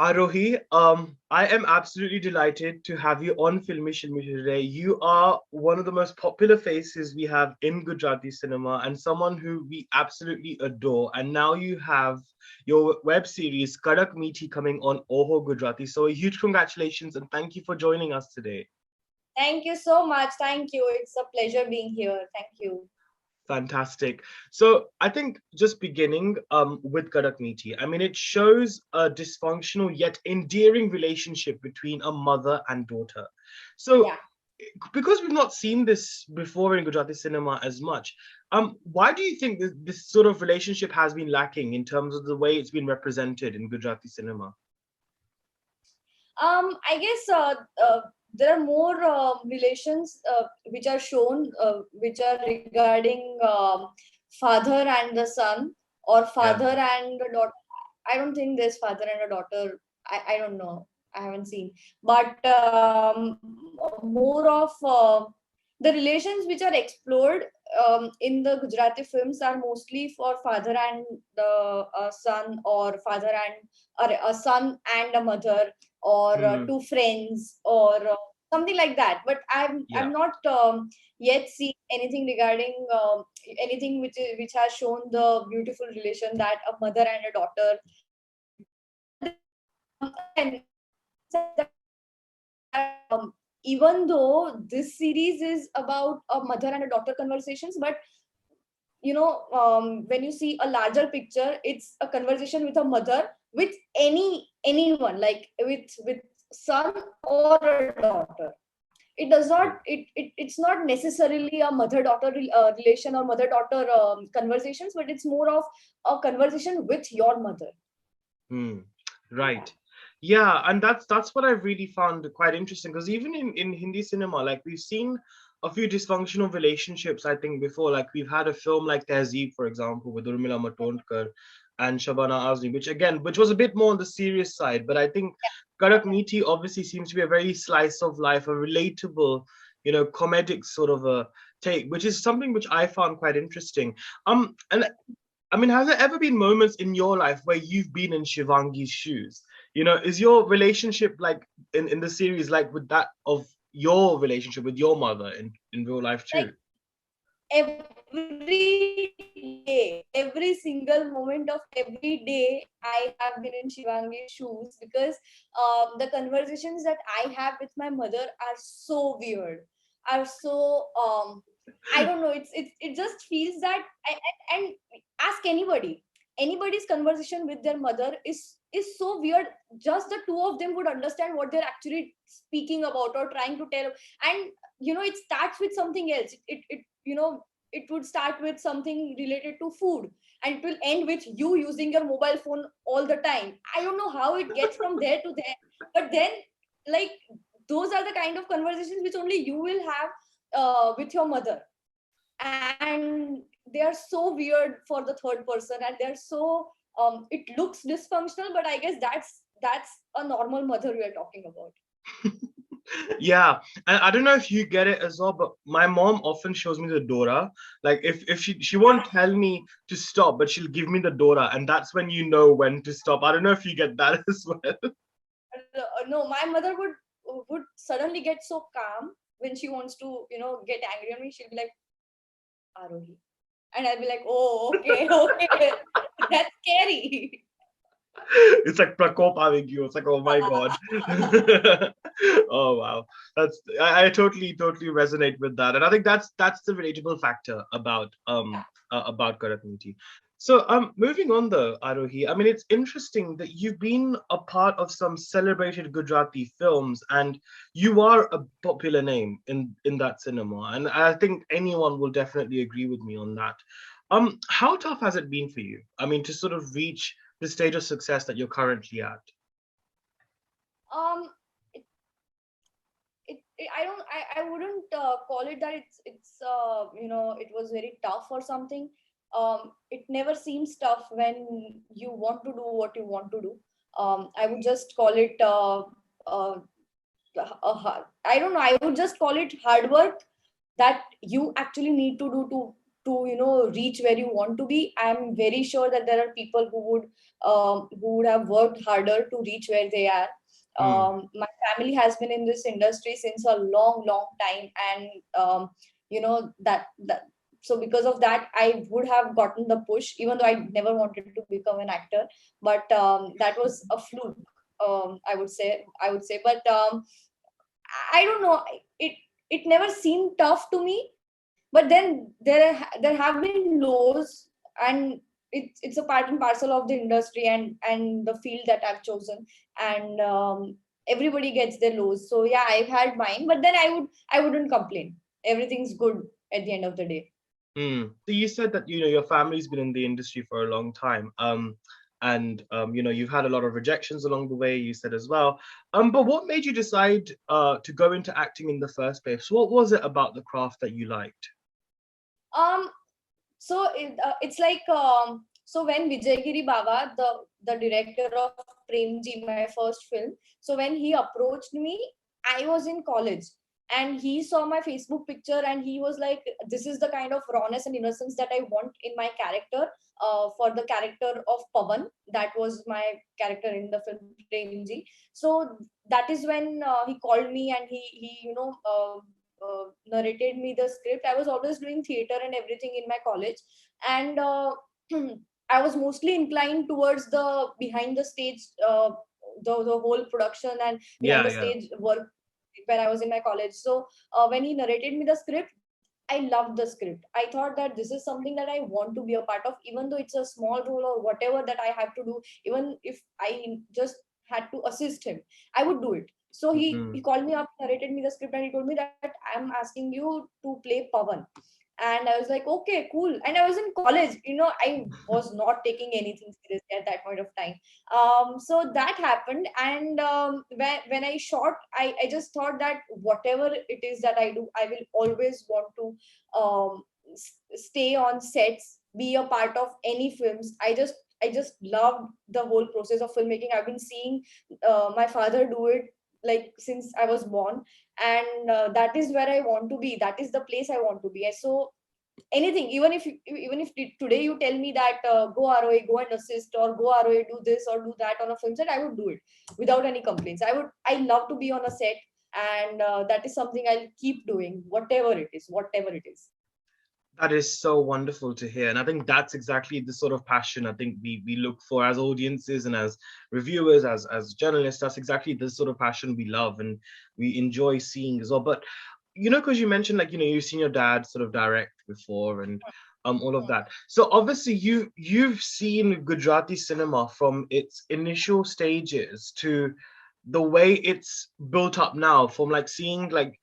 Arohi, I am absolutely delighted to have you on Filmy Shilmi today. You are one of the most popular faces we have in Gujarati cinema and someone who we absolutely adore. And now you have your web series Kadak Meaty coming on Oho Gujarati. So a huge congratulations and thank you for joining us today. Thank you so much. Thank you. It's a pleasure being here. Thank you. Fantastic. So I think just beginning with Kadak Meaty, I mean, it shows a dysfunctional yet endearing relationship between a mother and daughter. So Yeah. because we've not seen this before in Gujarati cinema as much, why do you think this sort of relationship has been lacking in terms of the way it's been represented in Gujarati cinema? I guess there are more relations which are shown, which are regarding father and the son, or Yeah. father and the daughter. I don't think there's father and a daughter. I don't know. I haven't seen. But more of the relations which are explored in the Gujarati films are mostly for father and the son, or father and a son and a mother, or Hmm. two friends, or something like that. But Yeah. I'm not yet seen anything regarding anything which has shown the beautiful relation that a mother and a daughter. Again, even though this series is about a mother and a daughter conversations, but when you see a larger picture, it's a conversation with a mother, with anyone, like with son or a daughter. It does not it's not necessarily a mother daughter relation or mother daughter conversations, but it's more of a conversation with your mother. Hmm. Yeah. Right. Yeah, and that's what I really found quite interesting because even in Hindi cinema, like we've seen a few dysfunctional relationships, I think, before. Like we've had a film like Tehzeeb, for example, with Urmila Matondkar and Shabana Azmi, which was a bit more on the serious side. But I think Kadak Meaty obviously seems to be a very slice of life, a relatable, comedic sort of a take, which is something which I found quite interesting. And I mean, has there ever been moments in your life where you've been in Shivangi's shoes? Is your relationship like in the series like with that of your relationship with your mother in real life Like too? every day, every single moment of every day, I have been in Shivangi's shoes, because the conversations that I have with my mother are so weird, are so I don't know. It just feels that and ask anybody. Anybody's conversation with their mother is so weird. Just the two of them would understand what they're actually speaking about or trying to tell. And it starts with something else. It would start with something related to food, and it will end with you using your mobile phone all the time. I don't know how it gets from there to there, but then, like, those are the kind of conversations which only you will have with your mother. And they are so weird for the third person, and they're so it looks dysfunctional, but I guess that's a normal mother we are talking about. Yeah, and I don't know if you get it as well, but my mom often shows me the Dora. Like if she won't tell me to stop, but she'll give me the Dora, and that's when you know when to stop. I don't know if you get that as well. No, my mother would suddenly get so calm when she wants to get angry on me. She'll be like, Arohi, and I'll be like, oh, okay, okay. That's scary. It's like Prakop Avigyo. It's like, oh my God. Oh wow. I totally resonate with that. And I think that's the relatable factor about Karak Meaty. So moving on though, Arohi, I mean it's interesting that you've been a part of some celebrated Gujarati films and you are a popular name in that cinema. And I think anyone will definitely agree with me on that. How tough has it been for you? I mean, to sort of reach the stage of success that you're currently at? um it, I wouldn't call it that it was very tough or something. It never seems tough when you want to do what you want to do. I would just call it I don't know, I would just call it hard work that you actually need to do to to reach where you want to be. I'm very sure that there are people who would have worked harder to reach where they are. Mm. My family has been in this industry since a long time, and that so because of that, I would have gotten the push, even though I never wanted to become an actor. But that was a fluke. I would say, but I don't know. It never seemed tough to me, but then there have been lows, and it's a part and parcel of the industry and the field that I've chosen, and everybody gets their lows. So yeah, I've had mine, but then I wouldn't complain. Everything's good at the end of the day. Mm. So you said that your family's been in the industry for a long time, and you've had a lot of rejections along the way. You said as well, but what made you decide to go into acting in the first place? What was it about the craft that you liked? Um, it's like so when Vijay Baba, the director of Premji, my first film, so when he approached me, I was in college, and he saw my Facebook picture, and he was like, "This is the kind of rawness and innocence that I want in my character." For the character of Pavan, that was my character in the film Premji. So that is when he called me, and he narrated me the script. I was always doing theater and everything in my college, and I was mostly inclined towards the behind the stage, the whole production and behind Yeah, the yeah. stage work when I was in my college. So when he narrated me the script, I loved the script. I thought that this is something that I want to be a part of, even though it's a small role or whatever that I have to do. Even if I just had to assist him, I would do it. So he Mm. called me up, narrated me the script, and he told me that I'm asking you to play Pavan. And I was like, okay, cool. And I was in college, I was not taking anything seriously at that point of time. So that happened. And when I shot, I just thought that whatever it is that I do, I will always want to stay on sets, be a part of any films. I just loved the whole process of filmmaking. I've been seeing my father do it like since I was born, and that is where I want to be. That is the place I want to be. So anything, even if today you tell me that go ROA, go and assist, or go ROA, do this or do that on a film set, I would do it without any complaints. I love to be on a set, and that is something I'll keep doing, whatever it is. That is so wonderful to hear. And I think that's exactly the sort of passion I think we look for as audiences and as reviewers, as journalists. That's exactly the sort of passion we love and we enjoy seeing as well. But because you mentioned like, you've seen your dad sort of direct before and all of that. So obviously you've seen Gujarati cinema from its initial stages to the way it's built up now, from like seeing like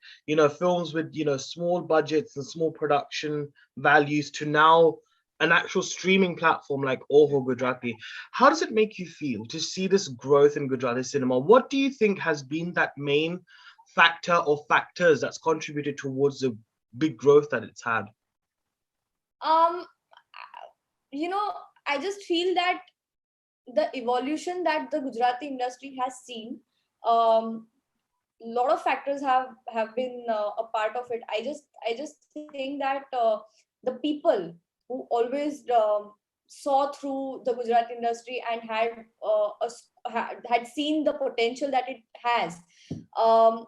films with small budgets and small production values to now an actual streaming platform like Ovo Gujarati. How does it make you feel to see this growth in Gujarati cinema? What do you think has been that main factor or factors that's contributed towards the big growth that it's had? um you know I just feel that the evolution that the Gujarati industry has seen, um lot of factors have been a part of it. I just think that the people who always saw through the Gujarati industry and had seen the potential that it has, um,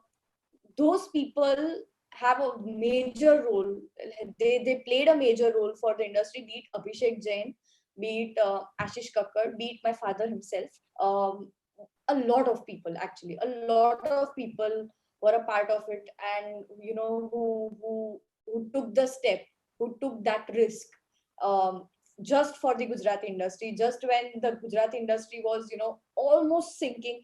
those people have a major role. They played a major role for the industry, be it Abhishek Jain, be it Ashish Kakkar, be it my father himself. A lot of people, actually a lot of people were a part of it, and who took the step, who took that risk, um, just for the Gujarati industry, just when the Gujarati industry was almost sinking.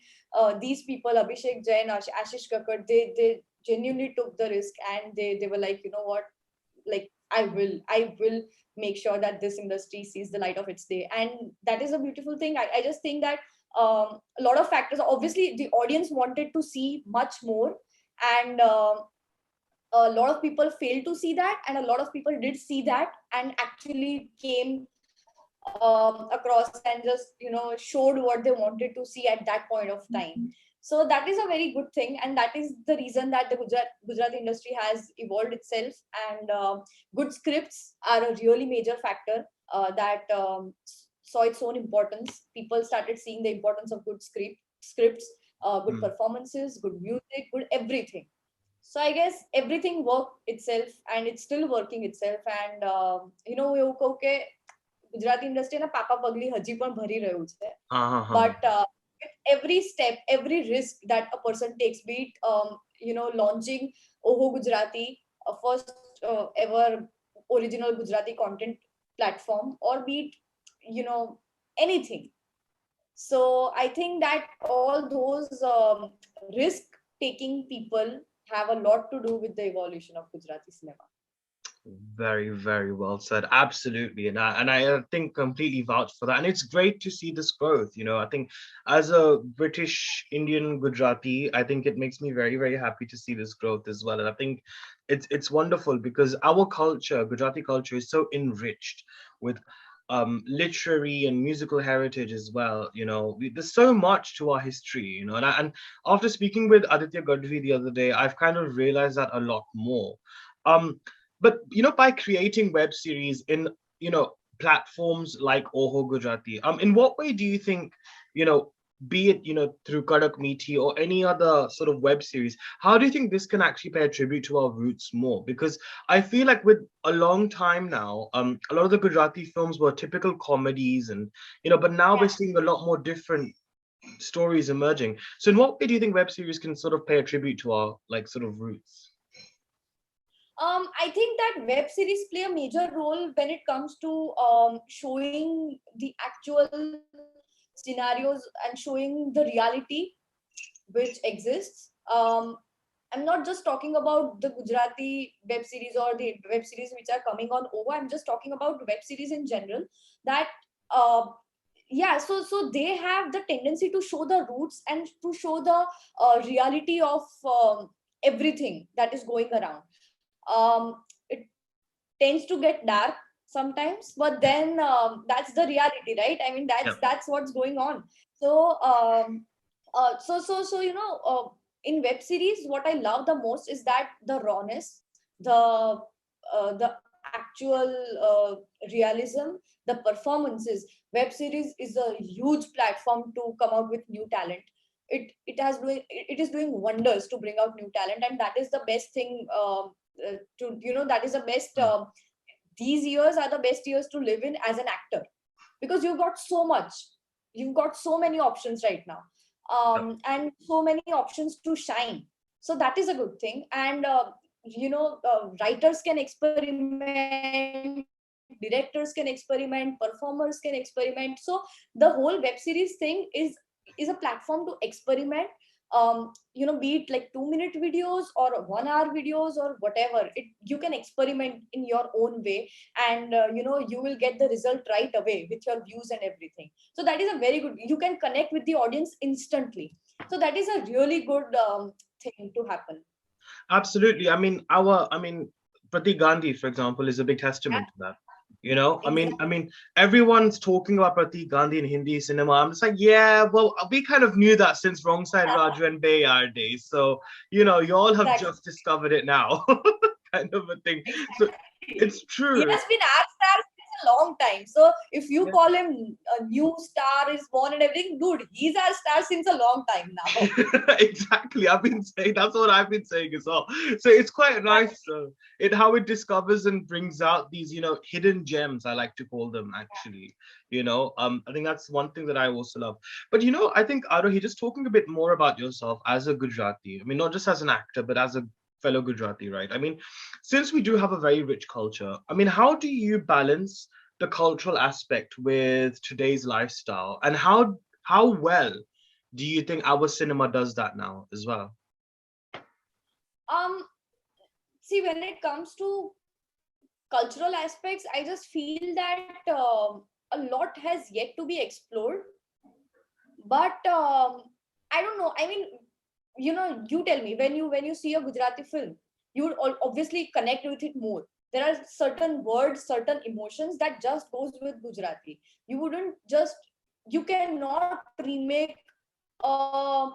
These people, Abhishek Jain, Ashish Kakkar, they genuinely took the risk, and they were like, you know what, like, I will make sure that this industry sees the light of its day. And that is a beautiful thing. I just think that a lot of factors, obviously the audience wanted to see much more, and a lot of people failed to see that, and a lot of people did see that and actually came across and just showed what they wanted to see at that point of time. So that is a very good thing, and that is the reason that the Gujarat industry has evolved itself. And good scripts are a really major factor that saw its own importance. People started seeing the importance of good scripts, good Mm. performances, good music, good everything. So I guess everything worked itself, and it's still working itself. And એવું કહું કે ગુજરાતી ઇન્ડસ્ટ્રીના પાપા પગલી હજી પણ ભરી રહ્યું છે. Uh-huh. But with every step, every risk that a person takes, be it launching Oho Gujarati, a first ever original Gujarati content platform, or be it anything. So I think that all those risk taking people have a lot to do with the evolution of Gujarati cinema. Very, very well said. Absolutely. And I think completely vouch for that. And it's great to see this growth. I think as a British Indian Gujarati, I think it makes me very, very happy to see this growth as well. And I think it's wonderful because our culture, Gujarati culture, is so enriched with literary and musical heritage as well. There's so much to our history, and after speaking with Aditya Gadvi the other day, I've kind of realized that a lot more. Um, but by creating web series in platforms like Oho Gujarati, in what way do you think, be it through Kadak Meeti or any other sort of web series, how do you think this can actually pay a tribute to our roots more? Because I feel like with a long time now, a lot of the Gujarati films were typical comedies, and but now we're Yeah. seeing a lot more different stories emerging. So in what way do you think web series can sort of pay a tribute to our sort of roots? I think that web series play a major role when it comes to showing the actual scenarios and showing the reality which exists. I'm not just talking about the Gujarati web series or the web series which are coming on over. I'm just talking about web series in general. That yeah, so they have the tendency to show the roots and to show the reality of everything that is going around. It tends to get dark sometimes, but then that's the reality, right? I mean, Yeah. that's what's going on. So in web series, what I love the most is that the rawness, the actual realism, the performances. Web series is a huge platform to come out with new talent. It is doing wonders to bring out new talent, and that is the best thing. That is the best. Mm. These years are the best years to live in as an actor, because you've got so much, you've got so many options right now, Yeah. and so many options to shine. So that is a good thing. And writers can experiment, directors can experiment, performers can experiment. So the whole web series thing is a platform to experiment. Be it like 2-minute videos or 1 hour videos or whatever, you can experiment in your own way, and you will get the result right away with your views and everything. So that is a very good, you can connect with the audience instantly. So that is a really good thing to happen. Absolutely. I mean, Pratik Gandhi, for example, is a big Yeah, testament to that. I mean, exactly. everyone's talking about Pratik Gandhi in Hindi cinema. I'm just like, yeah, well, we kind of knew that since Wrong Side Raju and Bayar days. So, you all have Exactly. just discovered it now, kind of a thing. So Exactly. it's He true. has been our star since a long time. So if you Yeah. call him a new star is born and everything, dude, he's our star since a long time now. Exactly. I've been saying that's what I've been saying as well. So it's quite nice, it how it discovers and brings out these, hidden gems, I like to call them actually. I think that's one thing that I also love. But I think Arohi, just talking a bit more about yourself as a Gujarati. I mean, not just as an actor, but as a fellow Gujarati, right? I mean, since we do have a very rich culture, I mean, how do you balance the cultural aspect with today's lifestyle, and how well do you think our cinema does that now as well? Um, See, when it comes to cultural aspects, I just feel that a lot has yet to be explored. But I don't know. I mean, you tell me, when you see a Gujarati film, you would obviously connect with it more. There are certain words, certain emotions that just goes with Gujarati. You wouldn't just, you cannot remake a,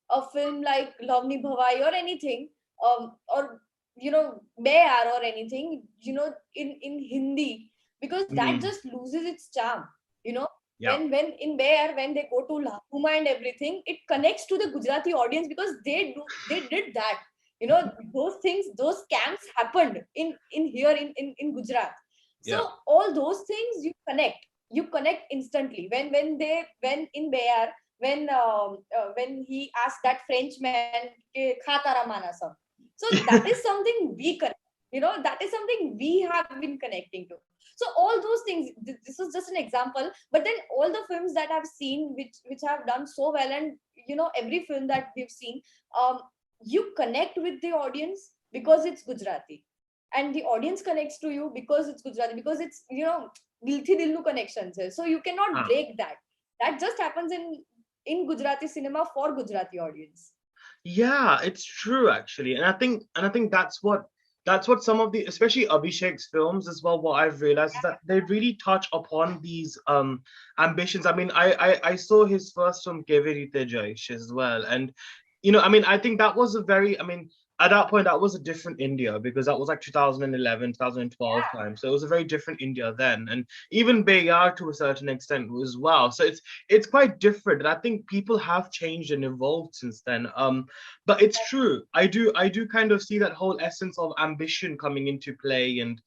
a film like Love Nibhavai or anything, or Bear or anything, in Hindi, because that Mm, just loses its charm. You know, yeah. when in Bear, when they go to Lahuma and everything, it connects to the Gujarati audience because they did that. Those things, those camps happened in here in Gujarat. So Yeah. all those things you connect instantly when in Bear, when he asked that Frenchman, "Ke khata ramana sab." So that is something we connect. That is something we have been connecting to. So all those things. This is just an example, but then all the films that I've seen, which have done so well, and every film that we've seen, um, you connect with the audience because it's Gujarati, and the audience connects to you because it's Gujarati, because it's Dilthi Dilnu connections. So you cannot Ah. break that. That just happens in Gujarati cinema for Gujarati audience. Yeah, it's true actually, and I think that's what some of the, especially Abhishek's films as well. What I've realized is that they really touch upon these ambitions. I mean, I saw his first film Keveri Tejaish as well, and I mean, I think that was a very, I mean, at that point that was a different India because that was like 2011, 2012 time, so it was a very different India then, and even Bayar to a certain extent as well. So it's quite different, and I think people have changed and evolved since then. But it's true. I do kind of see that whole essence of ambition coming into play, and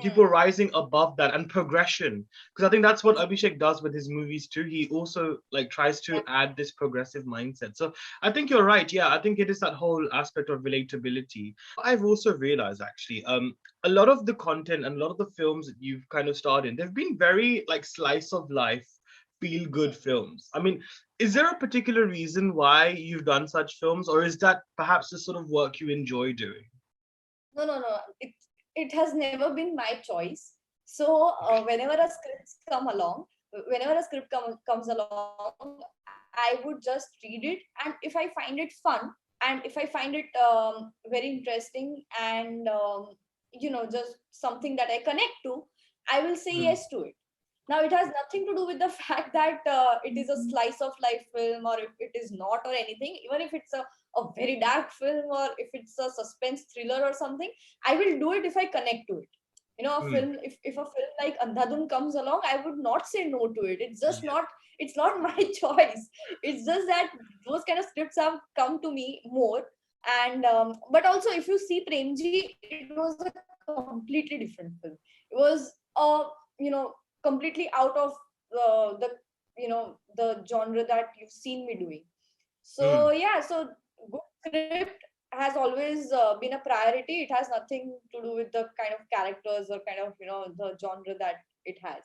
people Hmm. rising above that and progression. Because I think that's what Abhishek does with his movies too. He also like tries to add this progressive mindset. So I think you're right. Yeah, I think it is that whole aspect of relatability. I've also realized actually, a lot of the content and a lot of the films that you've kind of starred in, they've been very like slice of life, feel good films. I mean, is there a particular reason why you've done such films, or is that perhaps the sort of work you enjoy doing? No. It has never been my choice. So whenever a script come along, whenever a script comes along, I would just read it, and if I find it fun, and if I find it very interesting, and just something that I connect to, I will say Hmm. yes to it. Now, it has nothing to do with the fact that it is a slice of life film, or if it is not, or anything. Even if it's a very dark film, or if it's a suspense thriller or something, I will do it if I connect to it. A Hmm. film, if a film like Andhadhun comes along, I would not say no to it. Yeah. It's not my choice. It's just that those kind of scripts have come to me more. And but also, if you see Premji, it was a completely different film. It was completely out of the the genre that you've seen me doing. So Hmm. yeah, so good script has always been a priority. It has nothing to do with the kind of characters or kind of the genre that it has.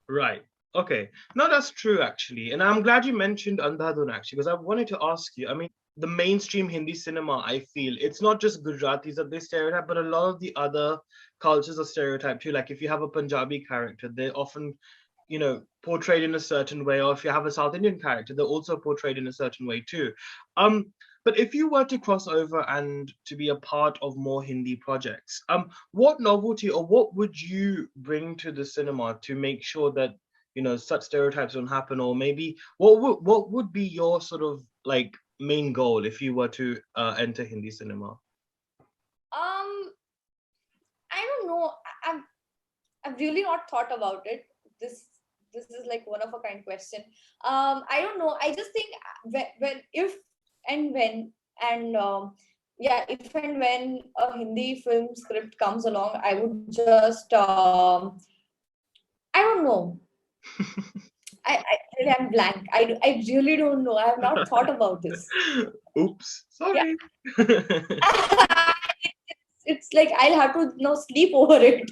Right. Okay. No, that's true actually. And I'm glad you mentioned Andhadhun actually, because I wanted to ask you. I mean, the mainstream Hindi cinema, I feel it's not just Gujaratis that they stereotype, but a lot of the other cultures are stereotyped too. Like if you have a Punjabi character, they're often, portrayed in a certain way, or if you have a South Indian character, they're also portrayed in a certain way too. Um, but if you were to cross over and to be a part of more Hindi projects, what novelty or what would you bring to the cinema to make sure that such stereotypes don't happen, or maybe what would be your sort of like main goal if you were to enter Hindi cinema? Um, I don't know. I've really not thought about it. This this is like one of a kind question. I don't know. I just think when if and when and yeah, if and when a Hindi film script comes along, I would just I don't know. I am blank. I really don't know. I have not thought about this. Oops, Yeah. sorry. It's like I'll have to sleep over it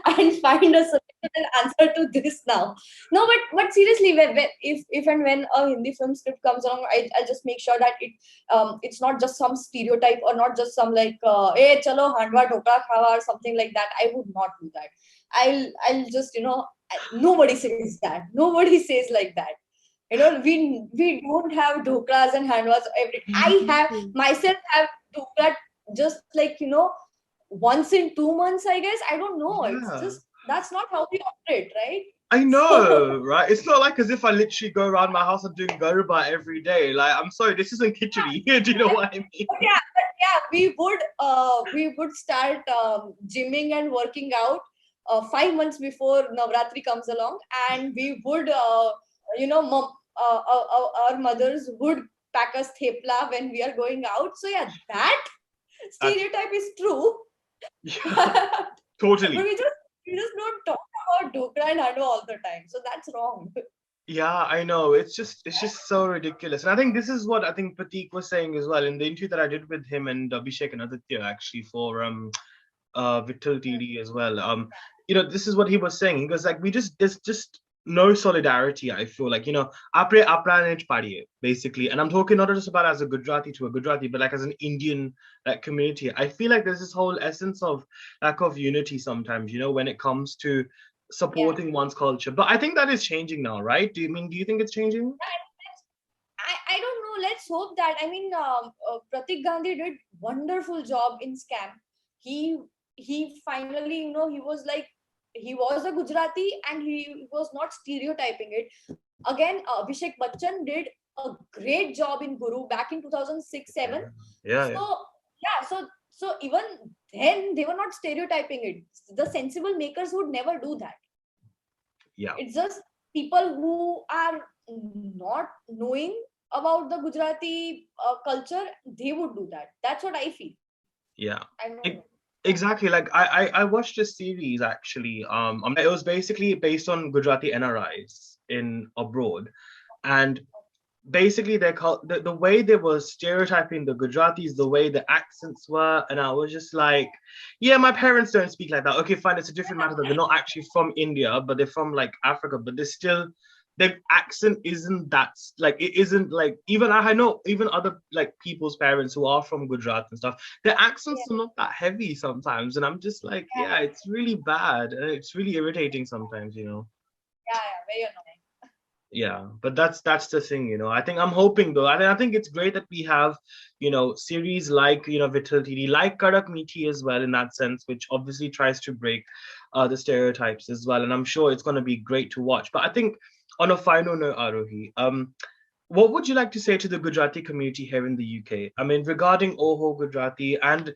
and find a solution and answer to this now. No, but seriously, if and when a Hindi film script comes along, I'll just make sure that it's not just some stereotype, or not just some like hey chalo handwa dhokla khawa or something like that. I would not do that. I'll just nobody says that. Nobody says like that. We don't have dhoklas and handwas every. I have myself have dhokla just like once in 2 months, I guess. I don't know. It's Yeah. just, that's not how we operate, right? I So know, right? It's not like as if I literally go around my house and doing Garba every day. Like, I'm sorry, this isn't Khichdi. Do you know what I mean? but yeah, we would start gymming and working out 5 months before Navratri comes along, and we would our mothers would pack us thepla when we are going out. So yeah, that That's stereotype is true. yeah, But totally. we just don't talk about dokra and hando all the time, so that's wrong. Yeah, I know. It's just so ridiculous. And I think this is what I think Pratik was saying as well in the interview that I did with him and Abhishek and Aditya actually for Vittal TD as well. This is what he was saying. He goes like, there's just no solidarity. I feel like, apre apranage padiye, basically. And I'm talking not just about as a Gujarati to a Gujarati, but like as an Indian like community. I feel like there's this whole essence of lack of unity sometimes, when it comes to Yeah. supporting one's culture. But I think that is changing now, right? Do you think it's changing? I don't know. Let's hope that. I mean, Pratik Gandhi did wonderful job in Scam. He finally, he was like, he was a Gujarati and he was not stereotyping it. Again, Abhishek Bachchan did a great job in Guru back in 2006 7. Yeah, yeah, So yeah, so even then they were not stereotyping it. The sensible makers would never do that. yeah, It's just people who are not knowing about the Gujarati culture, they would do that. That's what I feel. yeah. I don't E- know. Yeah. Exactly. Like I watched a series actually. It was basically based on Gujarati NRIs in abroad, and basically the way they were stereotyping the Gujaratis, the way the accents were, and I was just like, yeah, my parents don't speak like that. Okay, fine, it's a different matter that they're not actually from India, but they're from like Africa, but they're still their accent isn't that like it isn't like even I know even other like people's parents who are from Gujarat and stuff, their Yeah. accents are not that heavy sometimes, and I'm just like, yeah, Yeah. it's really bad and it's really irritating sometimes. Yeah. Yeah. Very annoying. Yeah, but that's the thing. I think I'm hoping though. I think it's great that we have, series like Vittal TD, like Kadak Meaty as well in that sense, which obviously tries to break the stereotypes as well. And I'm sure it's going to be great to watch. But I think on a final note, Arohi, what would you like to say to the Gujarati community here in the UK? I mean, regarding Oho Gujarati and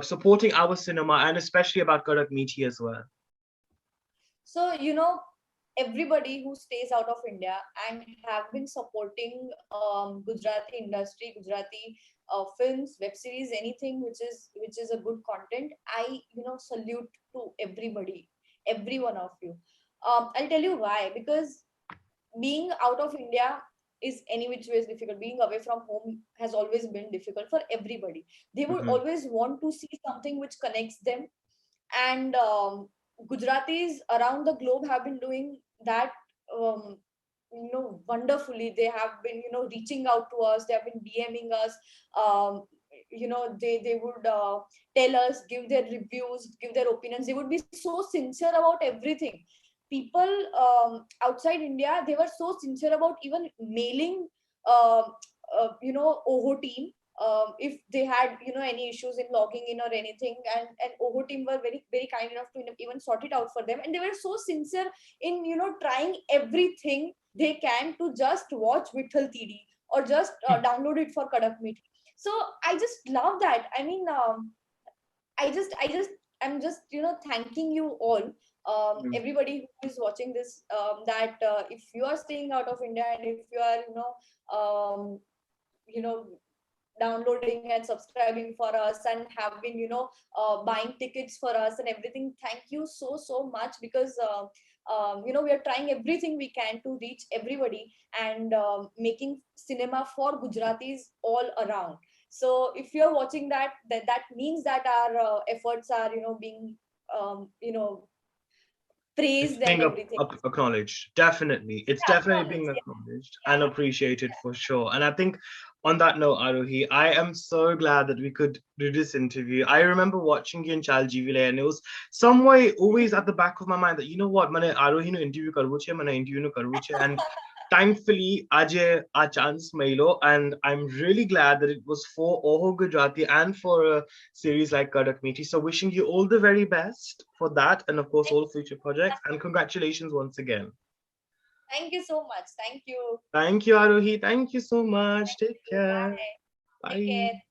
supporting our cinema, and especially about Kadak Meaty as well. So, everybody who stays out of India and have been supporting Gujarati industry, Gujarati films, web series, anything which is a good content, I salute to everybody, every one of you. I'll tell you why. Because being out of India is any which way is difficult. Being away from home has always been difficult for everybody. They would Hmm. always want to see something which connects them, and Gujaratis around the globe have been doing that wonderfully. They have been reaching out to us. They have been DMing us. They would tell us, give their reviews, give their opinions. They would be so sincere about everything. People outside India, they were so sincere about even mailing uh, Oho team, if they had any issues in logging in or anything, and Oho team were very very kind enough to even sort it out for them, and they were so sincere in trying everything they can to just watch Vitthal TD or just download it for Kadak Meet. So I just love that. I mean, I'm just thanking you all, everybody who is watching this, that if you are staying out of India and if you are you know downloading and subscribing for us and have been buying tickets for us and everything, thank you so so much. Because we are trying everything we can to reach everybody, and making cinema for Gujaratis all around. So if you're watching that means that our efforts are being It's praised and being everything. acknowledged. Definitely. It's Yeah, definitely acknowledged. being Yeah, acknowledged and appreciated for sure. And I think on that note, Arohi, I am so glad that we could do this interview. I remember watching you in Chaljivile, and it was some way always at the back of my mind that, you know what, mane Arohi no interview karvuche, mane interview no karvu che. thankfully, Ajay, our chance Milo, and I'm really glad that it was for Oho Gujarati and for a series like Kadak Meeti. So, wishing you all the very best for that, and of course, Thank all future projects. And congratulations once again. thank you so much. Thank you. Thank you, Arohi. Thank you so much. Thank Take you. care. Bye. Take Bye. care.